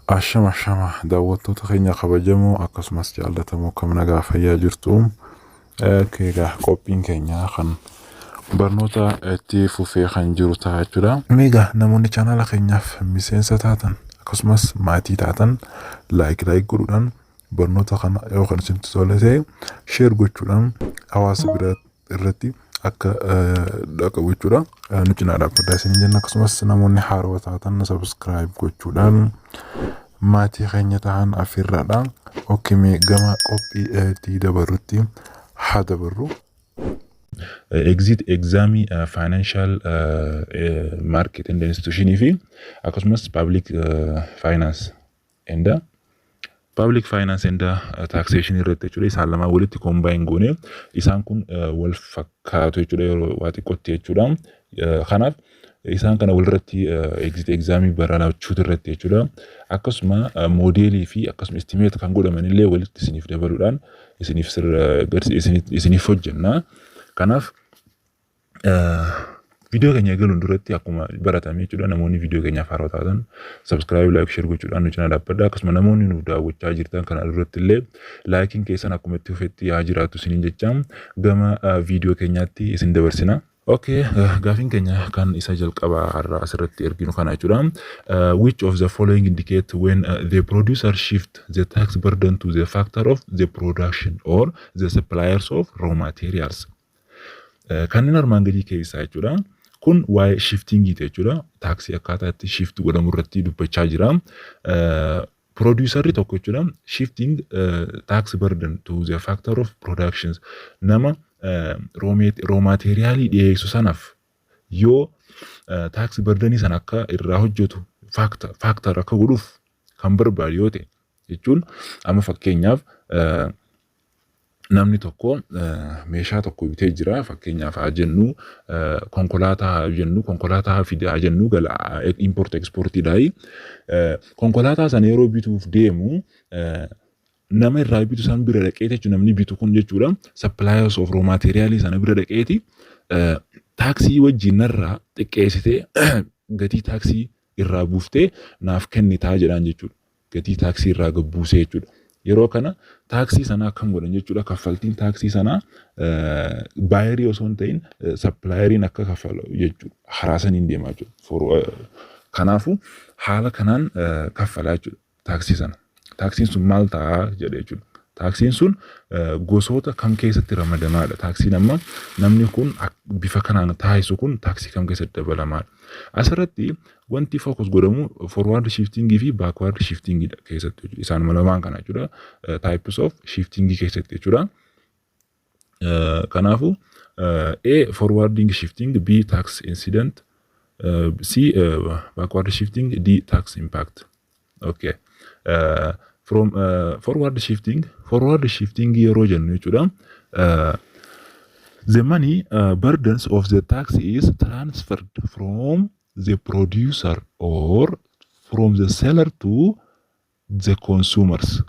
Ashama daawwattoota keenya kabajamoo akkasumas jaallatamoo kam nagaa fayyaa jirtu. Egaa qophiin keenya kan barnoota itti fufee kan jiru ta'a jechuudha. Egaa namoonni chaanaala keenyaaf miseensa taatan akkasumas maatii taatan laayik godhuudhaan barnoota kana yookaan isinitti tole ta'e sheer gochuudhaan hawaasa bira irratti akka dhaqabu jechuudha. Nu cinaa dhaabbataa isin jenna akkasumas namoonni haarawaa taatan subscribe gochuudhaan maatii keenya ta'an afirraadhaan okkimee gama qophii itti dabarutti haa dabarru. Exit examii financial market and institution fi akkasumas public finance and public finance and taxation irratti jechuudha. Isaan lama walitti combine goone isaan kun wal fakkaatu jechuudha yeroo waa xiqqootti jechuudha. Kanaaf isaan kana walirratti exit examii baranaachuu irratti jechuudha. Akkasuma modeelii fi akkasuma estimate kan godhaman illee walitti isiniif dabaluudhaan isiniif isiniif hojjenna. Kanaaf video keenya eegaluun duratti akkuma baratame jechuudha. Namoonni video keenyaaf haaraa taatan subscribe like share gochuudhaan nu cinaa dhaabbadhaa. Akkasuma namoonni nuuf daawwachaa jirtan kana duratti illee laakiin keessan akkuma itti fufetti yaa jiraatu isiniin jechaa gama video keenyaatti isin dabarsina. Okay, gaafin keenya kan isa jalqaba har'a asirratti erginu kana jechuudha. Which of the following indicate when the producer shift the tax burden to the factor of the production or the suppliers of raw materials? Kanneen armaan gadii keessaa jechuudha. Kun waa'ee shifting jechuudha. Taaksii akkaataa itti shift godhamu irratti dubbachaa jira. Producerri tokko jechuudha. Shifting tax burden to the factor of productions nama raw materialii dhiyeessu sanaaf yoo tax burdenii sana akka irraa hojjetu factor akka godhuuf kan barbaadu yoo ta'e jechuun amma fakkeenyaaf namni tokko meeshaa tokko bitee jira. Fakkeenyaaf haa jennu konkolaataa fide haa jennu gala import exportiidhaayi. Konkolaataa sana yeroo bituuf deemu nama irraa bitu san bira dhaqee jechuun namni bitu kun jechuudha. Suppliers of raw materialii sana bira dhaqeeti taaksii wajjin irraa xiqqeessitee gatii taaksii irraa buuftee naaf kennitaa jedhaan jechuudha. Gatii taaksii irraa gabbuusee jechuudha. Yeroo kana taaksii sana akkam godhan jechuudha. Kaffaltiin taaksii sana baayerii osoo hin ta'in supplieriin akka kaffalu jechuudha. Haraasaniin deemaa jechuudha. Kanaafuu haala kanaan kaffalaa jechuudha taaksii sana. Taaksiin sun maal ta'a jedhee jechuudha. Taaksiin sun gosoota kam keessatti ramadamaadha. Taaksiin amma namni kun bifa kanaan taasisu kun taaksii kam keessatti dabalamaadha. Asirratti wanti focus godhamu forward shifting fi backward shifting keessatti jechuudha. Isaan lamaan kana jechuudha. Types of shifting keessatti jechuudha. Kanaafuu A forwarding shifting, B tax incident, C backward shifting, D tax impact. Okay. From forward shifting yeroo jennu jechuudha. The money burdens of the tax is transferred from the producer or from the seller to the consumers.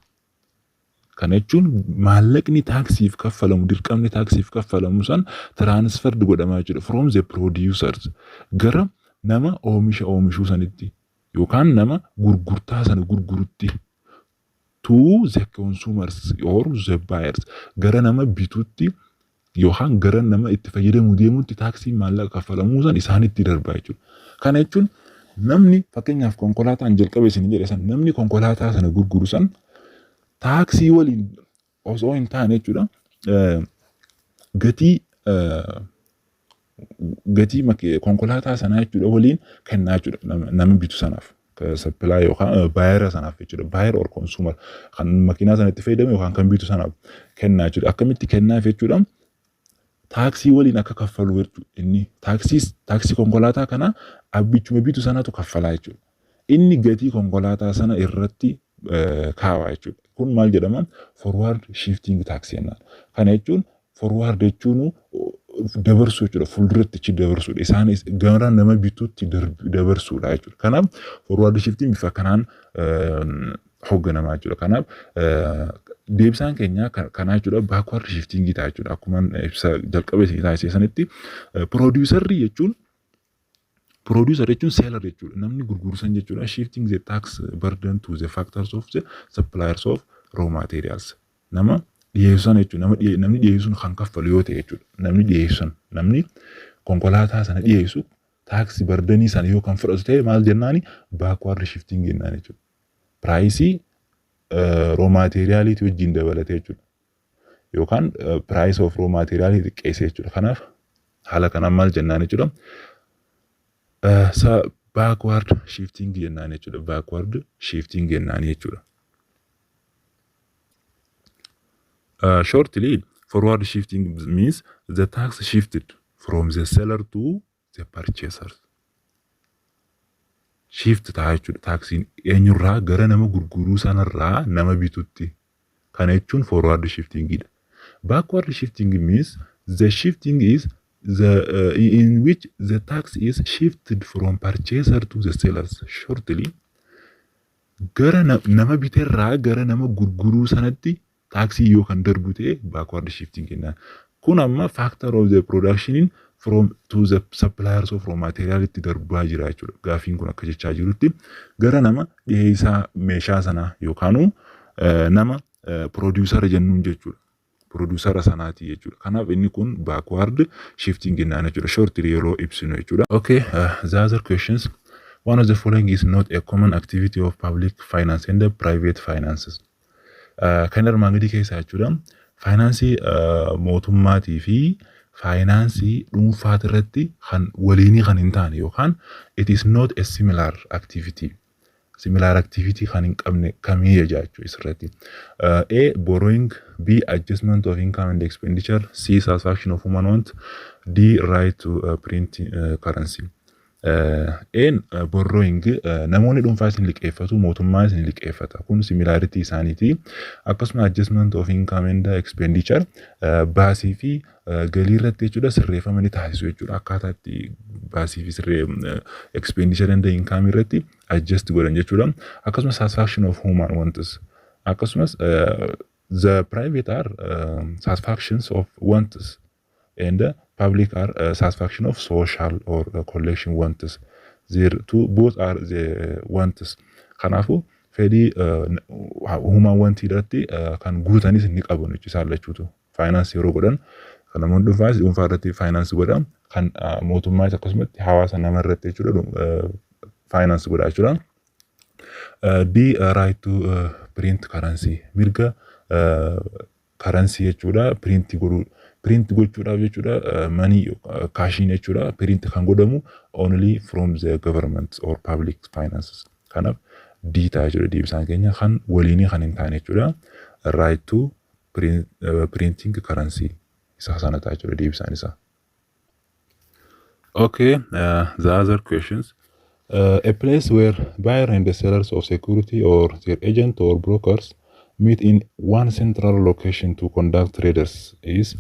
Kana jechuun maallaqni taaksiif kaffalamu dirqamni taaksiif kaffalamu san transferred godhamaa jechuudha. From the producers gara nama oomisha oomishuu sanitti yookaan nama gurgurtaa sana gurgurutti to the consumers or the buyers gara nama bitutti yookaan gara nama itti fayyadamu deemutti taaksii maallaqa kaffalamuu san isaanitti darbaa jechuudha. Kana jechuun namni fakkeenyaaf konkolaataan jalqabe isin jedhe san namni konkolaataa sana gurguru san taaksii waliin osoo hin taane jechuudha. Gatii konkolaataa sanaa jechuudha waliin kennaa jechuudha nama bitu sanaaf. Supply yookaan buyer sanaaf jechuudha. Buyer or consumer kan makiinaa sanatti fayyadamu yookaan kan bitu sanaaf kennaa jechuudha. Akkamitti kennaaf jechuudha. Taaksii waliin akka kaffalu jechuudha. Inni taaksii konkolaataa kana abbichuma bitu sanatu kaffalaa jechuudha. Inni gatii konkolaataa sana irratti kaawaa jechuudha. Kun maal jedhama? Forward shifting tax jennaan. Kana jechuun forward jechuun dabarsuu jechuudha. Fuulduratti ichi dabarsuudha. Isaanis gara nama bituutti dabarsuudha jechuudha. Kanaaf forward shifting bifa kanaan hoogganamaa jechuudha. Kanaaf deebisaan keenya kanaa jechuudha. Backward shifting ta'a jechuudha. Akkuma ibsa jalqaba isin taasisanitti producerri jechuun Producer jechuun seller jechuudha. Namni gurguru san jechuudha. Shifting the tax burden to the factors of the suppliers of raw materials. Nama dhiyeessan jechuudha. Namni dhiyeessuun kan kaffalu yoo ta'e jechuudha. Namni konkolaataa sana dhiyeessu tax burdenii sana yoo kan fudhatu ta'e maal jennaani backward shifting jennaan jechuudha. Price raw materiality wajjin dabalatee jechuudha. Yookaan price of raw material xiqqeessee jechuudha. Kanaaf haala kanaan maal jennaan jechuudha. Backward shifting jennaan jechuudha. Backward shifting jennaan jechuudha. Shortly, forward shifting means the tax shifted from the seller to the purchaser. Shift ta'a jechuudha. Taksiin eenyurraa gara nama gurguruu sanarraa nama bitutti. Kana jechuun forward shifting dha. Backward shifting means the shifting is in which the tax is shifted from purchaser to the sellers. Shortly, gara nama biterraa gara nama gurguruu sanatti taxi yoo kan darbu ta'e backward shifting jennaan. Kun amma factor of the production from to the suppliers of raw material itti darbaa jira jechuudha. Gaafiin kun akka jechaa jirutti gara nama dhiyeessaa meeshaa sanaa yookaan nama producer jennuun jechuudha. Producer sanaati jechuudha. Kanaaf inni kun backward shifting jennaan jechuudha. Shortly yeroo ibsinu jechuudha. Okay, the other questions. One of the following is not a common activity of public finance and the private finances. Kan armaan gadii keessaa jechuudha. Finaansii mootummaatii fi finaansii dhuunfaa irratti kan waliinii kan hin taane yookaan it is not a similar activity. Similar activity kan hin qabne kamii jechuu isirratti. A. Borrowing. B. Adjustment of income and expenditure. C. Satisfaction of human want. D. Right to print currency. Borrowing namoonni dhuunfaa isin liqeeffatu mootummaa isin liqeeffata. Kun similarity isaaniiti. Akkasuma adjustment of income and expenditure baasii fi galii irratti jechuudha sirreeffamanii taasisu jechuudha. Akkaataa itti baasii fi expenditure and income irratti adjust godhan jechuudha. Akkasuma satisfaction of human wants. Akkasumas the private are satisfactions of wants and public are satisfaction of social or collection wants. There two both are the wants. Kanaafuu fedhii human want irratti kan guutanis ni qabu jechuudha lachuutu. Finance yeroo godhan kan namoonni dhuunfaa irratti finance godhan kan mootummaa akkasumatti hawaasa nama irratti jechuudha finance godha jechuudha. D. Right to print currency. Mirga currency jechuudha print gochuudhaaf jechuudha money cashin jechuudha print kan godhamu only from the government or public finances. Kanaaf D ta'a jechuudha deebisaan keenya kan waliinii kan hin taane jechuudha. Right to printing currency isa sana ta'a jechuudha deebisaan isaa. Okay, the other questions. A place where buyer and the sellers of security or their agent or brokers meet in one central location to conduct traders is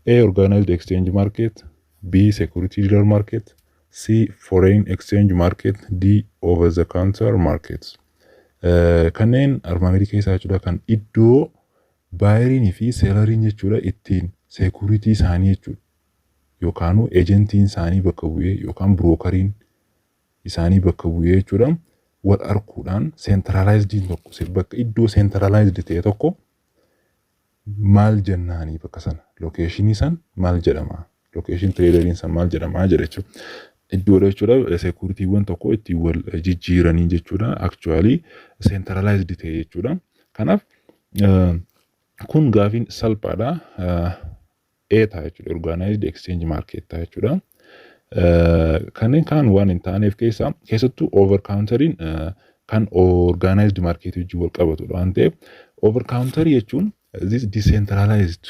A. Organized exchange market. B. Security dealer market. C. Foreign exchange market. D. Over-the-counter markets. Kanneen armaan gadii keessaa jechuudha kan iddoo baayiriin fi seelariin jechuudha ittiin security isaanii jechuudha. Yookaan ejentiin isaanii bakka bu'ee yookaan brookariin isaanii bakka bu'ee jechuudha. Wal arkuudhaan centralized tokko bakka iddoo centralized ta'e tokko maal jennaanii bakka sana location san maal jedhama location traderin san maal jedhama jechuudha. Iddoo jechuudha security wan tokko itti wal jijjiiranii jechuudha actually centralized ta'e jechuudha. Kanaaf kun gaafiin salphaadha. A ta'a jechuudha organized exchange market ta'a jechuudha. Kanneen kaan waan hin taaneef keessattuu over countering kan organized market wajjin wal qabatudha waan ta'eef over counter jechuun this decentralized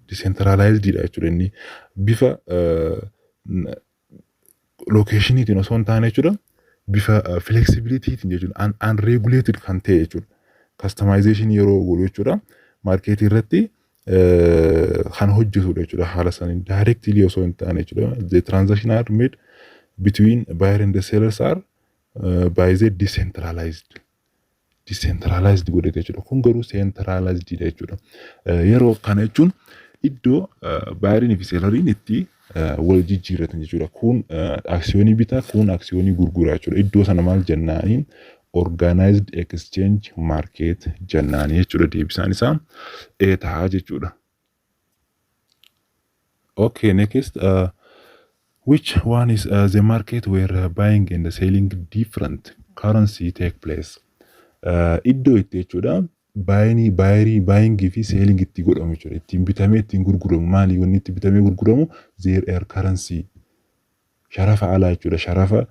dha jechuudha inni bifa locationitiin osoo hin taane jechuudha bifa flexibilitytiin jechuudha unregulated kan ta'e jechuudha customization yeroo godhu jechuudha market irratti kan hojjetudha jechuudha haala saniin directly osoo hin taane jechuudha. The transaction are made between buyer and the sellers are by the decentralized godhate jechuudha. Kun garuu centralized dha jechuudha. Yeroo kana jechuun iddoo buyeriin fi selleriin itti wal jijjiirratan jechuudha. Kun aksiyoonii bitaa, kun aksiyoonii gurguraa jechuudha. Iddoo sana maal jennaaniin organized exchange market jennaanii jechuudha. Deebisaan isaa ta'a jechuudha. Okay, next, which one is the market where buying and selling different currency take place? Iddoo itti jechuudha. Buying fi selling itti godhamu jechuudha. Ittiin bitamee ittiin gurguramu. Maali wanni itti bitamee gurguramu? Their currency. Sharafa alaa jechuudha. Sharafa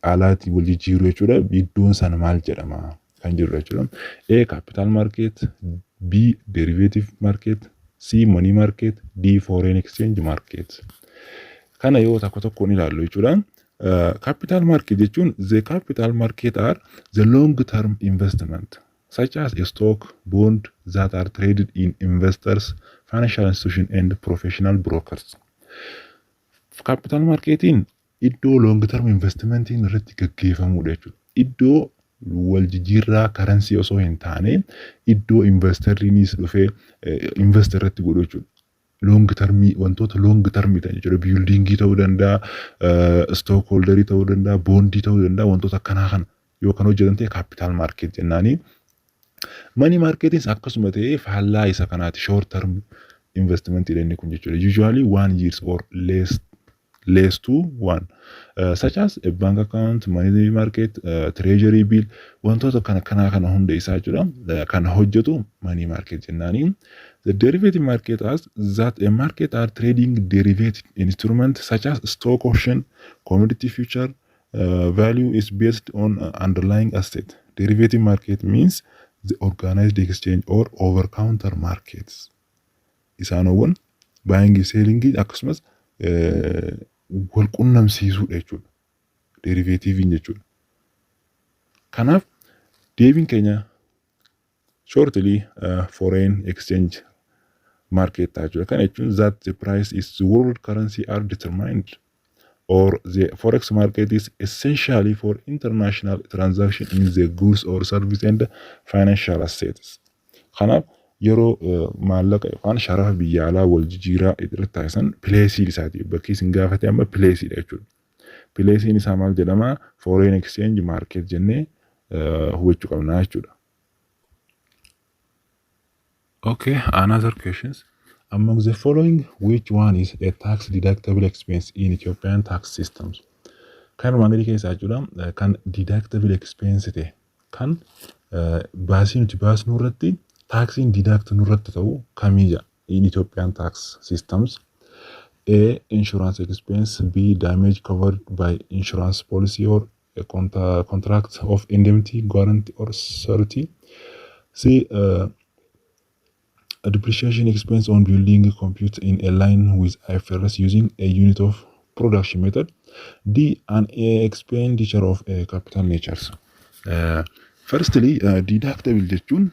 alaati wal jijjiiruu jechuudha. Iddoon sana maal jedhama kan jiru jechuudha. A. Capital market, B. Derivative market, C. Money market, D. Foreign exchange market. Kana yoo tokko tokkoon ilaallu jechuudha. Capital market jechuun the capital market are the long term investment such as a stock, bond that are traded in investors, financial institutions and professional brokers. Capital marketiin iddoo long term investmentiin irratti gaggeeffamudha jechuudha. Iddoo wal jijjiirraa currency osoo hin taane iddoo investorriinis dhufee investor irratti godhu jechuudha. Long term wantoota long term ta'an jechuudha. Buildingii ta'uu danda'a, stockholderii ta'uu danda'a, bondii ta'uu danda'a, wantoota akkanaa kana yoo kan hojjetan ta'e capital market jennaani. Money marketiin akkasuma ta'ee faallaa isa kanaati short term investment inni kun jechuudha. Usually 1 year or less to 1, such as a bank account, money market, treasury bill, wantoota kana hunda isaa jechuudha. Kan hojjetu money market jennaani. The derivative market as that a market are trading derivative instruments such as stock option, commodity future, value is based on underlying asset. Derivative market means the organized exchange or over-counter markets. Isaanowwan buying selling akkasumas wal qunnamsiisuudha jechuudha. Derivative jechuudha. Kanaaf deebiin keenya shortly foreign exchange market jechuudha. Kan jechuun that the price is world currency are determined or the forex market is essentially for international transaction in the goods or service and financial assets. Kanaaf yeroo maallaqa yookaan sharafa biyya alaa wal jijjiiraa irratti taasisan pileesii isaati. Bakki isin gaafate amma pileesiidha jechuudha. Pileesiin isaa maal jedhama? Foreign exchange market jennee hubachuu qabna jechuudha. Okay, another questions. Among the following, which one is a tax deductible expense in Ethiopian tax systems? Kan Romanii keessaa jechuudha. Kan deductible expense ta'e kan baasii nuti baasnu irratti taxiin deduct nurratti ta'u kamija in Ethiopian tax systems? A. Insurance expense, B. Damage covered by insurance policy or a contract of indemnity, guarantee or surety. C. A depreciation expense on building computer in a line with IFRS using a unit of production method. D. An expenditure of a capital natures. Firstly, deductible jechuun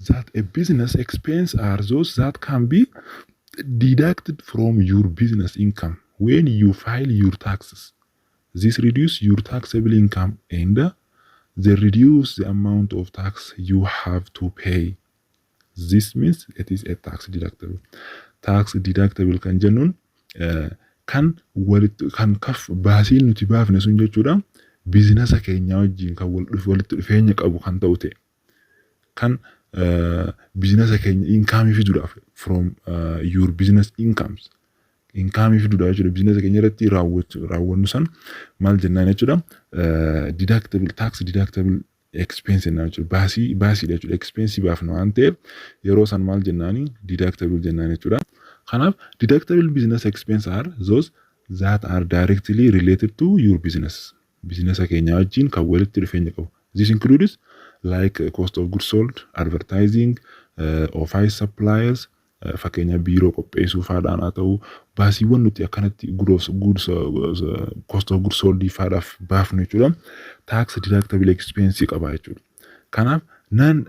that a business expense are those that can be deducted from your business income when you file your taxes. This reduce your taxable income and they reduce the amount of tax you have to pay. This means it is a tax deductible. Tax deductible kan jennuun kan kaf baasiin nuti baafne sun jechuudha. Biizinasa keenya wajjin kan walitti dhufeenya qabu kan ta'u ta'e. Kan biizinasa keenya income fiduudhaaf from your business incomes. Income fiduudhaaf jechuudha. Biizinasa keenya irratti raawwannu san maal jennaan jechuudha. Deductible, tax deductible expense jennaan jechuudha. Baasiidha jechuudha. Expense baafna waan ta'eef yeroo san maal jennaani deductible jennaan jechuudha. Kanaaf deductible business expense are those that are directly related to your business. Biizinasa keenya wajjin kan walitti dhufeenya qabu. This includes like cost of goods sold, advertising, office suppliers, fakkeenya biiroo qopheessuu faadhaan haa ta'u baasiiwwan nuti akkanatti cost of goods sold faadhaaf baafnu jechuudha. Tax deductible expense qaba jechuudha. Kanaaf non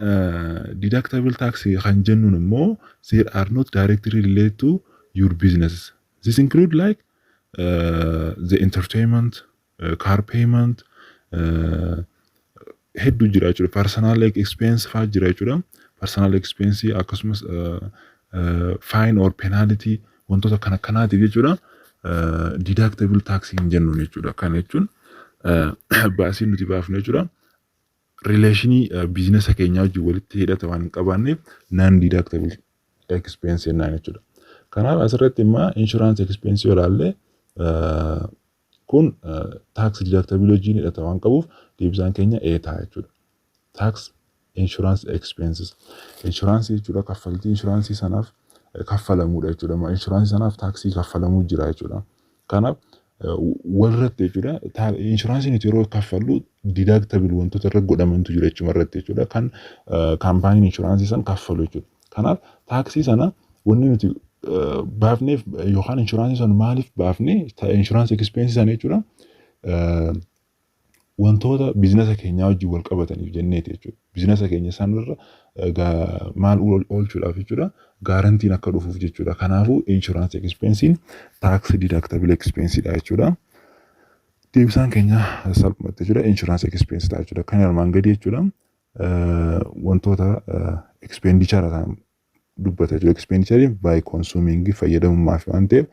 deductible tax kan jennuun immoo they are not directly related to your business. This include like the entertainment, car payment, hedduu jira jechuudha. Personal expense faa jira jechuudha. Personal expense akkasumas fine or penalty wantoota kanaatiif jechuudha. deductible tax hin jennu jechuudha. Kan jechuun baasii nuti baafnu jechuudha. Relationii biizinasa keenyaa wajjin walitti hidhata waan hin qabaanneef non deductible expense jennaan jechuudha. Kanaaf asirratti immoo insurance expense yoo ilaalle kun tax deductible wajjin hidhata waan qabuuf deebisaan keenya A ta'a jechuudha. Tax insurance expenses. Insurance jechuudha kaffaltii insurance sanaaf kaffalamuudha jechuudha. Insurance sanaaf taxii kaffalamuu jira jechuudha. Kanaaf walirratti jechuudha insurance nuti yeroo kaffallu deductible wantoota irra godhamantu jira jechuudha irratti jechuudha kan kaampaaniin insurance san kaffalu jechuudha. Kanaaf taxii sana wanni nuti baafneef yookaan insurance san maaliif baafne insurance expense sana jechuudha wantoota biizinasa keenyaa wajjin wal qabataniif jenneeti jechuudha. Biizinasa keenya sanarra maal oolchuudhaaf jechuudha gaarantiin akka dhufuuf jechuudha. Kanaafuu insurance expensiin tax deductible expense dha jechuudha. Deebisaan keenya salphumatti jechuudha insurance expense dha jechuudha. Kan armaan gadii jechuudha wantoota expenditure ta'an dubbata jechuudha. Expenditure by consuming fayyadamummaaf waan ta'eef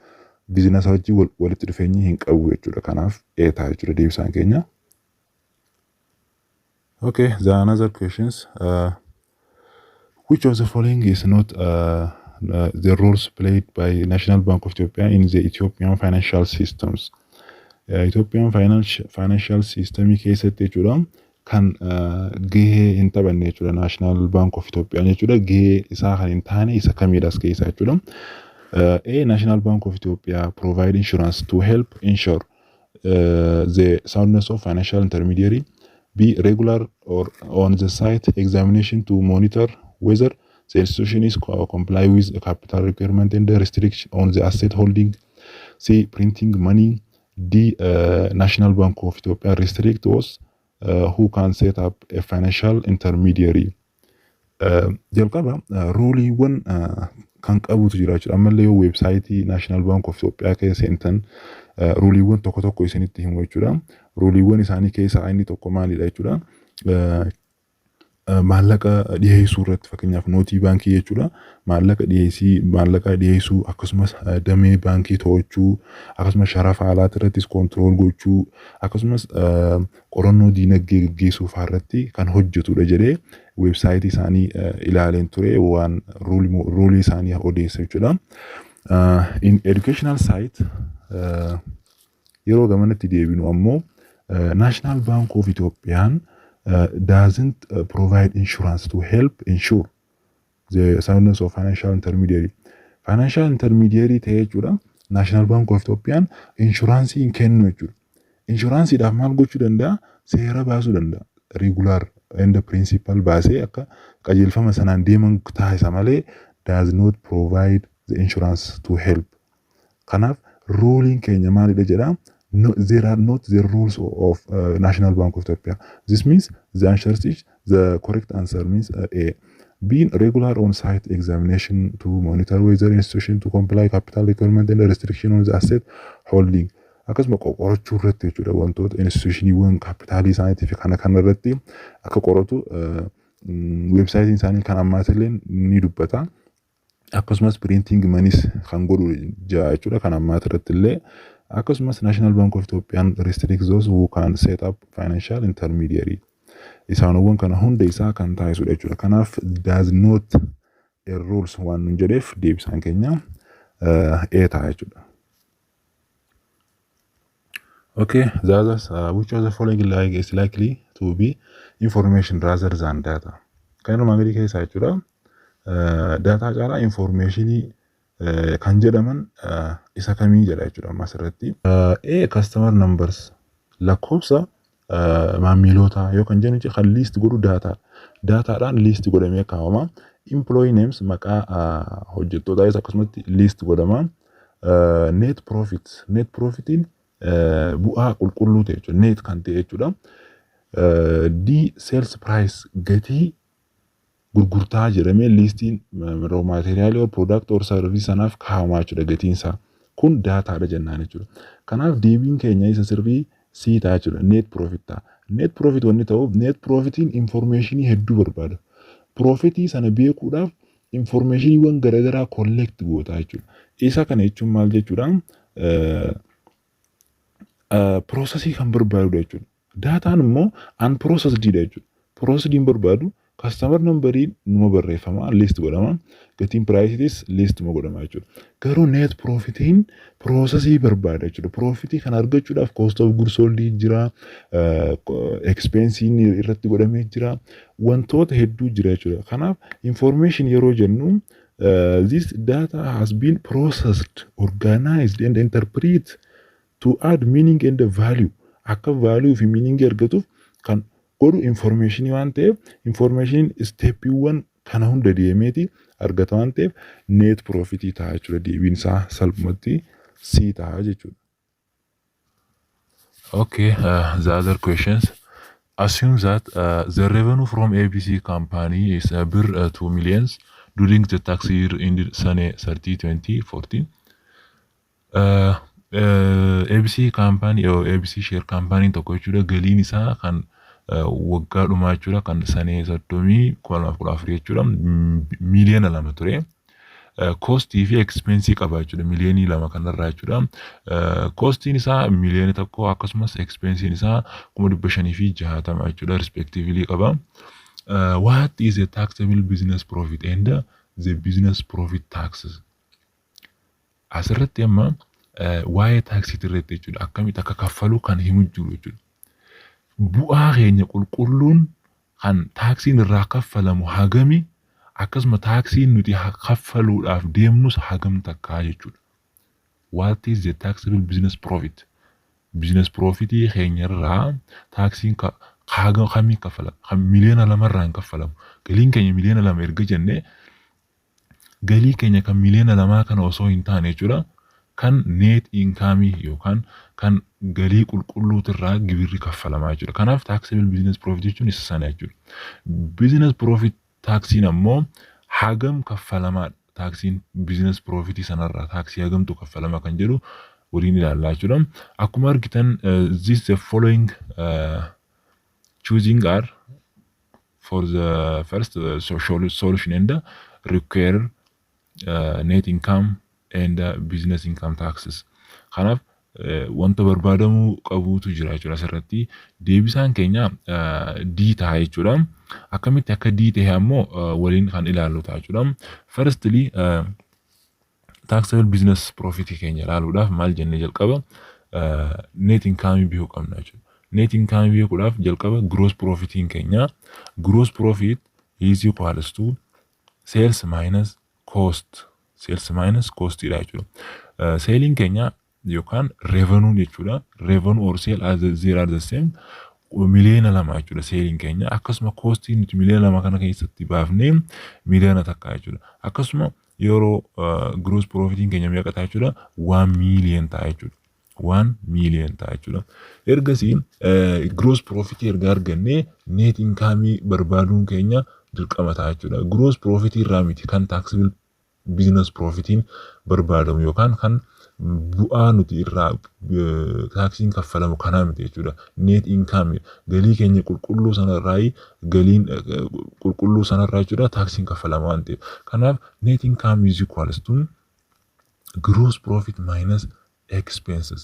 biizinasa wajjin walitti dhufeenyi hin qabu jechuudha. Kanaaf A ta'a jechuudha deebisaan keenya. Okay, there are another questions. Which of the following is not the roles played by National Bank of Ethiopia in the Ethiopian financial systems? Ethiopian financial system keessatti jechuudha kan gahee hin taphanne jechuudha National Bank of Ethiopia jechuudha gahee isaa kan hin taane isa kamiidhas keessaa jechuudha. A National Bank of Ethiopia provide insurance to help ensure the soundness of financial intermediary. B regular or on the site examination to monitor whether the institution is comply with the capital requirement and the restriction on the asset holding. C printing money. D National Bank of Ethiopia restrict those who can set up a financial intermediary. Jalqaba ruuliiwwan kan qabutu jira jechuudha. Ammallee yoo websaayitii National Bank of Ethiopia keessa seentan ruuliiwwan tokko tokko isinitti himu jechuudha. Ruuliiwwan isaanii keessaa inni tokko maalidha jechuudha. Maallaqa dhiyeessuu irratti fakkeenyaaf nootii baankii jechuudha. Maallaqa dhiyeessuu akkasumas damee baankii to'achuu akkasumas sharafa alaati irrattis kontrool gochuu akkasumas qorannoo diinagdee gaggeessuu irratti kan hojjetudha jedhee websaayitii isaanii ilaaleen ture waan ruulii isaanii odeessa jechuudha. In educational site yeroo gamanatti deebinu ammoo National Bank of Ethiopian doesn't provide insurance to help ensure the soundness of financial intermediary. Financial intermediary ta'ee jechuudha National Bank of Ethiopian insurance hin kennu jechuudha. Insurance dhaaf maal gochuu danda'a? Seera baasuu danda'a. Regular and principal baasee akka qajeelfama sanaan deeman taasisa malee does not provide the insurance to help. Kanaaf ruling keenya maalidha jedha? No, there are not the rules of National Bank of Ethiopia. This means the correct answer means A. Being regular on-site examination to monitor whether institution to comply capital requirement and restriction on the asset holding. Akkasuma qorachuu irratti jechuudha wantoota institutioniiwwan kaapitaalii isaaniitiif kana irratti akka qoratu websaayitiin isaanii kan ammaatillee ni dubbata. Akkasumas printing manis kan godhu jira jechuudha kan ammaati irratti illee. Akkasumas National Bank of Ethiopia restricts those who can set up financial intermediary. Isaanowwan kana hunda isaa kan taasisudha jechuudha. Kanaaf does not a rules waan nun jedheef deebisaan keenya A ta'a jechuudha. Okay, the others, which of the following is likely to be information rather than data? Kan armaan gadii keessaa jechuudha. Data caalaa informationii kan jedhaman isa kamii jedha jechuudha ammas irratti. A customer numbers lakkoofsa maamiloota yookaan jennuun kan list godhu dataadhaan list godhamee kaawwama. Employee names maqaa hojjettootaa isa akkasumatti list godhama. Net profitiin bu'aa qulqulluu ta'e jechuudha. Net kan ta'e jechuudha. D sales price gatii gurgurtaa jedhamee listiin raw material or product or service sanaaf kaa'amaa jechuudha gatiin isaa. Kun dataadha jennaan jechuudha. Kanaaf deebiin keenya isa sirrii C ta'a jechuudha. Net profit ta'a. Net profit wanni ta'uuf net profitiin informationii hedduu barbaada. Profitii sana beekuudhaaf informationiiwwan garaagaraa collect goota jechuudha. Isa kana jechuun maal jechuudha? processii kan barbaadudha jechuudha. Daataan immoo unprocessed jechuudha. Processed hin barbaadu customer numberii numa barreeffama list godhama. Gatiin pricetis list ma godhama jechuudha. Garuu net profitiin processii barbaada jechuudha. Profitii kan argachuudhaaf cost of goods sold jira, expensiin irratti godhamee jira, wantoota hedduu jira jechuudha. Kanaaf information yeroo jennu this data has been processed, organized and interpreted to add meaning and value. Akka value fi meaning argatuuf kan godhu information waan ta'eef information steppiiwwan kana hunda deemeeti argata waan ta'eef net profitii ta'a jechuudha. Deebiin isaa salphumatti C ta'a jechuudha. Okay, the other questions. Assume that the revenue from ABC company is bir 2 millions during the tax year ended Sane 30, 2014. ABC company or ABC share company tokko jechuudha galiin isaa kan waggaa dhumaa jechuudha kan Sane 30 jechuudha miliyoona 2 ture. Costii fi expense qaba jechuudha miliyoonii 2 kanarraa jechuudha. Costiin isaa miliyoona 1 akkasumas expense isaa 560 jechuudha respectively qaba. What is the taxable business profit and the business profit taxes? Asirratti amma waa'ee taaksii irratti jechuudha akkamitti akka kaffalu kan himu jiru jechuudha. Bu'aa keenya qulqulluun kan taaksiin irraa kaffalamu hagami akkasuma taaksiin nuti kaffaluudhaaf deemnus hagam takkaa jechuudha. What is the taxable business profit? Business profitii keenya irraa taaksiin hagam kamii kaffalama? Kan miliyoona 2 irraa kaffalamu. Galiin keenya miliyoona 2 erga jennee galii keenya kan miliyoona 2 kana osoo hin taane jechuudha. Kan net income yookaan kan galii qulqulluutirraa gibirri kaffalamaa jechuudha. Kanaaf taxable business profit jechuun isa sana jechuudha. Business profit taxiin ammoo hagam kaffalamaa taxiin business profit sanarraa taxii hagamtu kaffalama kan jedhu waliin ilaallaa jechuudha. Akkuma argitan this the following choosing are for the first solution and require net income and business income taxes. Kanaaf wanta barbaadamu qabuutu jira jechuudha asirratti. Deebisaan keenya D ta'a jechuudha. Akkamitti akka D ta'e ammoo waliin kan ilaallu ta'a jechuudha. Firstly taxable business profit keenya ilaaluudhaaf maal jennee jalqaba net income bihuu qabna jechuudha. Net income bihuudhaaf jalqaba gross profitiin keenya gross profit is equals to sales minus cost. Sales minus cost dha jechuudha. Selling keenya yookaan revenue jechuudha. Revenue or sale as they are the same. Miliyoona 2 jechuudha selling keenya. Akkasuma cost nuti miliyoona 2 kana keessatti baafnee miliyoona 1 jechuudha. Akkasuma yeroo gross profitiin keenya meeqa ta'a jechuudha? 1 million ta'a jechuudha. 1 million ta'a jechuudha. Ergasii gross profit erga arganne net income barbaaduun keenya dirqama ta'a jechuudha. Gross profit irraa miti kan taxable business profitiin barbaadamu yookaan kan bu'aa nuti irraa taaksiin kaffalamu kanaa miti jechuudha. Net income galii keenya qulqulluu sanarraa galiin qulqulluu sanarraa jechuudha taaksiin kaffalama waan ta'eef. Kanaaf net income is equals to gross profit minus expenses.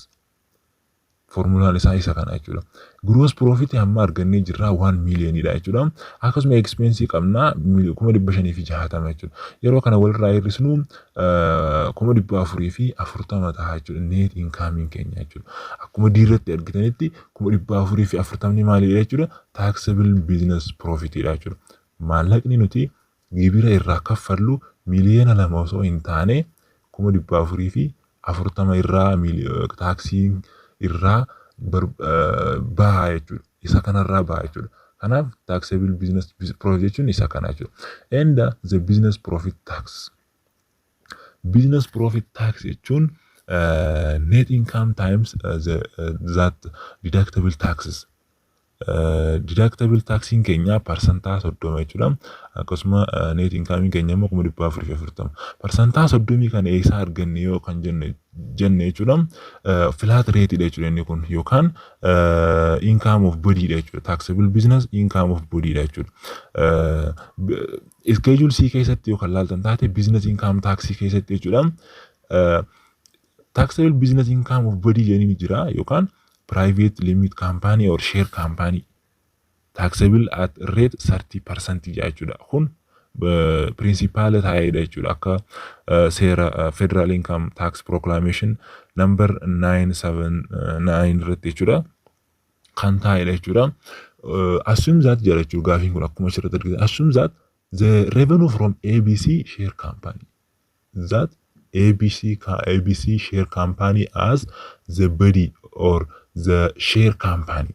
Formulaan isaa isa kana jechuudha. Gross profit amma argannee jirra 1 million dha jechuudha. Akkasuma expense qabna 560 jechuudha. Yeroo kana walirraa hir'isnu 440 ta'a jechuudha net income keenya jechuudha. Akkuma diirratti argitanitti 440 maali jechuudha? Taxable business profit dha jechuudha. Maallaqni nuti gibira irraa kaffallu miliyoona 2 osoo hin taane 440 irraa taaksiin irraa baha jechuudha. Isa kanarraa baha jechuudha. Kanaaf taxable business profit jechuun isa kana jechuudha. And the business profit tax. Business profit tax jechuun net income times that deductible taxes. Deductible taxing keenya percentaa 30 jechuudha. Akkasuma net income keenya immoo 440. Percentaa 30 kan eessa arganne yoo kan jenne jechuudha. Flat rate dha jechuudha inni kun yookaan income of body dha jechuudha. Taxable business income of body dha jechuudha. Schedule C keessatti yookaan laaltan taate business income tax keessatti jechuudha. taxable business income of body jeniin jira yookaan private limit company or share company taxable at rate 30% jechuudha. Kun principal taa'edha jechuudha. Akka seera federal income tax proclamation number 979 irratti jechuudha. Kan taa'edha jechuudha. Assume that jira jechuudha gaafiin kun akkuma asirratti argite. Assume that the revenue from ABC share company that ABC share company as the body or the share company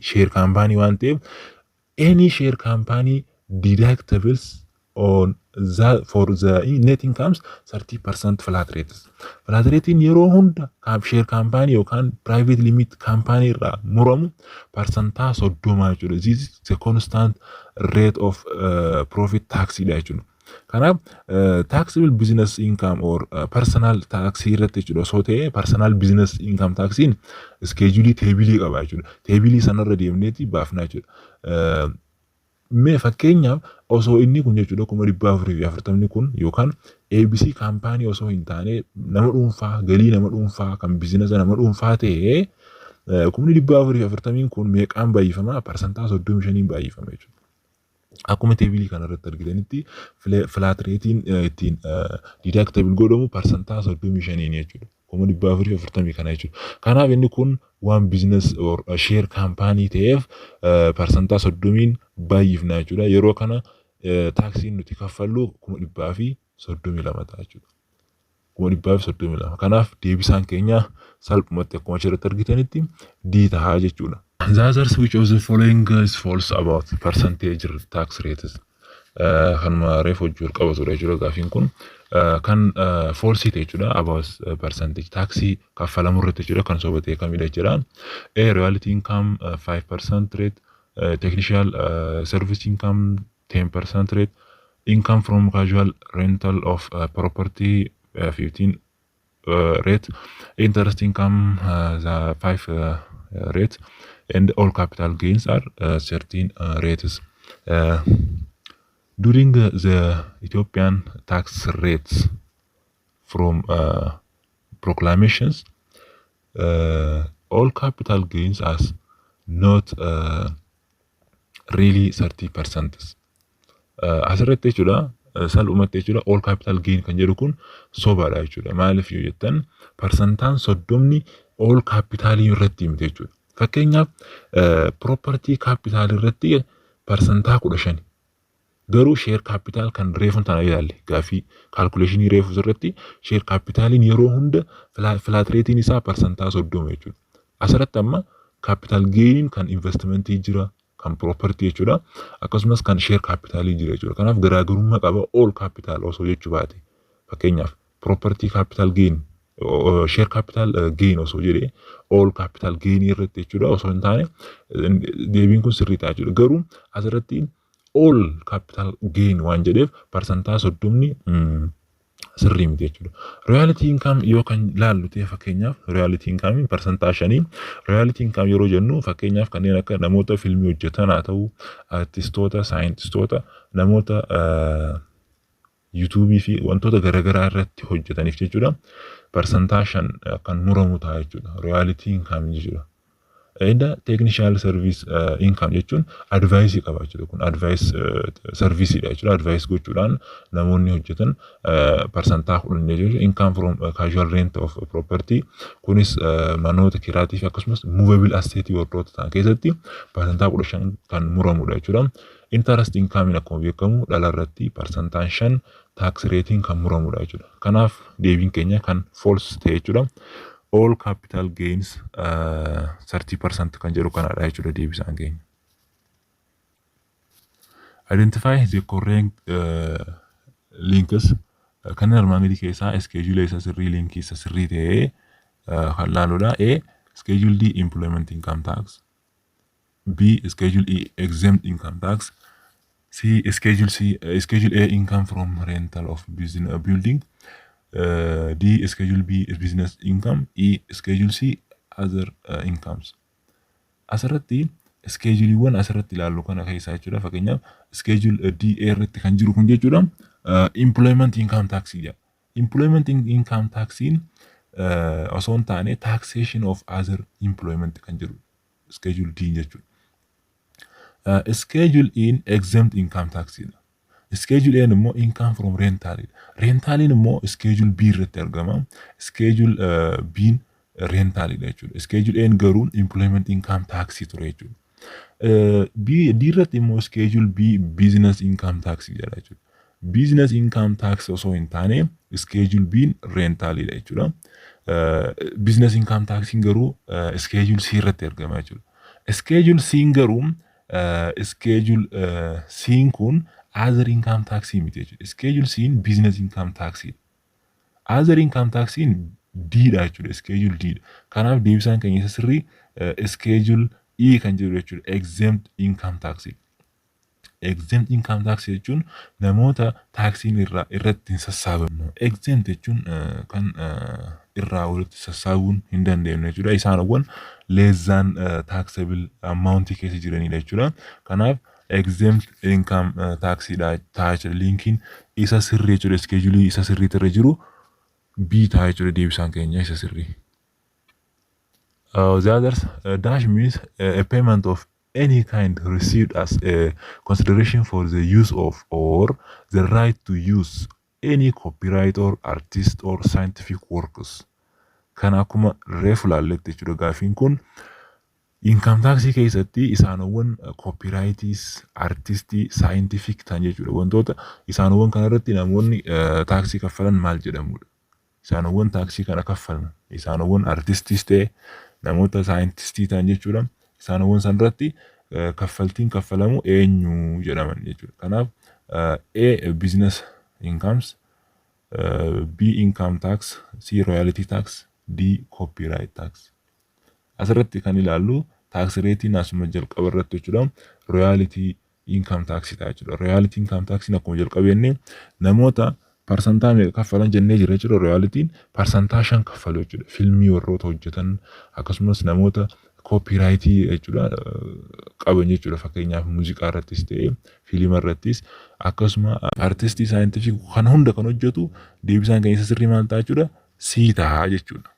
share company one time any share company deductibles on that for the net incomes 30% flat rates. Flat rate in yeroo hunda share company yookaan private limit company irraa muramu percentage 30 jechuudha. This is the constant rate of profit tax jechuudha. Kanaaf taxable business income or personal tax irratti jechuudha. So ta'e personal business income taxiin schedule table qaba jechuudha. Table sanarra deemneeti baafna jechuudha. Mee fakkeenyaaf osoo inni kun jechuudha 440 kun yookaan ABC company osoo hin taane nama dhuunfaa galii nama dhuunfaa kan business nama dhuunfaa ta'e 440 kun meeqaan baay'ifama percentage 35 baay'ifama jechuudha. Akkuma teebilii kana irratti argitanitti flat ratein ittiin deductible godhamu percentage 35 jechuudha. 440 kana jechuudha. Kanaaf inni kun one business or share company ta'eef percentage 30 baay'ifna jechuudha. Yeroo kana taaksiin nuti kaffallu 432 ta'a jechuudha. 432. Kanaaf deebisaan keenya salphumatti akkuma asirratti argitanitti D ta'a jechuudha. The others which of the following is false about percentage tax rates. Kanuma reef hojii qabatudha jechuudha gaafiin kun. Kan false jechuudha about percentage taxi kaffalamu irratti jechuudha kan sobatee kamidha jechuudha. A reality income 5% rate, technical service income 10% rate, income from casual rental of property 15 rate, interest income the 5 rate, and all capital gains are 13 rates. During the Ethiopian tax rates from proclamations, all capital gains as not really 30%. Asirratti jechuudha salphumatti jechuudha all capital gain kan jedhu kun sobaadha jechuudha. Maaliif yoo jettan percentaan 30 all capital irratti himte jechuudha. Fakkeenyaaf property capital irratti percentaa 15 garuu share capital kan reefuun tana ilaalle gaafii calculation reefu irratti share capitalin yeroo hunda flat ratein isaa percentaa 30 jechuudha. Asirratti amma capital gain kan investment jira kan property jechuudha. Akkasumas kan share capital jira jechuudha. Kanaaf garaagarummaa qaba all capital osoo jechuu baate. Fakkeenyaaf property capital gain share capital gain osoo jedhe all capital gain irratti jechuudha osoo hin taane deebiin kun sirrii ta'a jechuudha. Garuu asirratti all capital gain waan jedheef percentage 30 sirrii miti jechuudha. Reality income yoo kan laallu ta'e fakkeenyaaf reality income percentage 5 reality income yeroo jennu fakkeenyaaf kanneen akka namoota filmii hojjetan haa ta'u artistoota saayintistoota namoota YouTube fi wantoota garaagaraa irratti hojjetaniif jechuudha. Percentage kan muramu ta'a jechuudha. Reality income jechuudha. Eda technical service income jechuun advice qaba jechuudha. Kun advice service dha jechuudha. Advice gochuudhaan namoonni hojjetan percentage kudhan jechuudha. Income from casual rent of property kunis manoota kiraatii fi akkasumas movable asset warroota ta'an keessatti percentage 15 kan muramudha jechuudha. Interest income akkuma beekamu dhala irratti percentage 5 tax rating kan muramudha jechuudha. Kanaaf deebiin keenya kan false ta'e jechuudha. All capital gains 30% kan jedhu kanadha jechuudha deebisaan keenya. Identify the correct links kan armaan gadii keessaa schedule isa sirrii linkii isa sirrii ta'e kan laaludha. A schedule D employment income tax, B schedule E exempt income tax, C schedule A income from rental of business building, D schedule B is business income, E schedule C other incomes. Asirratti scheduleewwan asirratti ilaallu kana keessaa jechuudha. Fakkeenyaaf schedule D irratti kan jiru kun jechuudha employment income tax jedha. Employment income taxiin osoo hin taane taxation of other employment kan jedhu schedule D jechuudha. Schedule in exempt income tax. Schedule A immoo income from rental. Rental immoo schedule B irratti argama. Schedule B rental jechuudha. Schedule A garuu employment income tax ture jechuudha. D irratti immoo schedule B business income tax jedha jechuudha. Business income tax osoo hin taane schedule B rental jechuudha. Business income tax garuu schedule C irratti argama jechuudha. Schedule C garuu schedule C kun other income tax miti jechuudha. Schedule C business income tax. Other income tax D dha jechuudha. Schedule D. Kanaaf deebisaan keenya isa sirrii schedule E kan jedhu jechuudha. Exempt income tax. Exempt income tax jechuun namoota taaksiin irratti hin sassaabamu. Exempt jechuun kan irraa walitti sassaabuun hin dandeenye jechuudha. Isaanowwan less than taxable amount keessa jiranidha jechuudha. Kanaaf exempt income tax ta'a jechuudha. Linkiin isa sirrii jechuudha. Schedule isa sirrii irra jiru B ta'a jechuudha. Deebisaan keenya isa sirrii. The others dash means a payment of any kind received as a consideration for the use of or the right to use any copyright or artist or scientific works. Kan akkuma reefu laalletti jechuudha. Gaafiin kun income tax keessatti isaanowwan copyrights, artistii, scientific ta'an jechuudha. Wantoota isaanowwan kanarratti namoonni taaksii kaffalan maal jedhamudha. Isaanowwan taaksii kana kaffalan isaanowwan artistiis ta'e namoota scientistii ta'an jechuudha. Isaanowwan sanarratti kaffaltiin kaffalamu eenyu jedhaman jechuudha. Kanaaf A business incomes, B income tax, C royalty tax, D copyright tax. Asirratti kan ilaallu tax ratein asuma jalqaba irratti jechuudha. Royalty income tax ta'a jechuudha. Royalty income tax akkuma jalqabeenne namoota parsantaa meeqa kaffalan jennee jira jechuudha. Royaltiin parsantaa 5 kaffalu jechuudha. Filmii warroota hojjetan akkasumas namoota copyrightii jechuudha qaban jechuudha. Fakkeenyaaf muuziqaa irrattis ta'e fiilima irrattis akkasuma artistii scientific kan hunda kan hojjetu deebisaan keessa sirrii maal ta'a jechuudha. C ta'a jechuudha.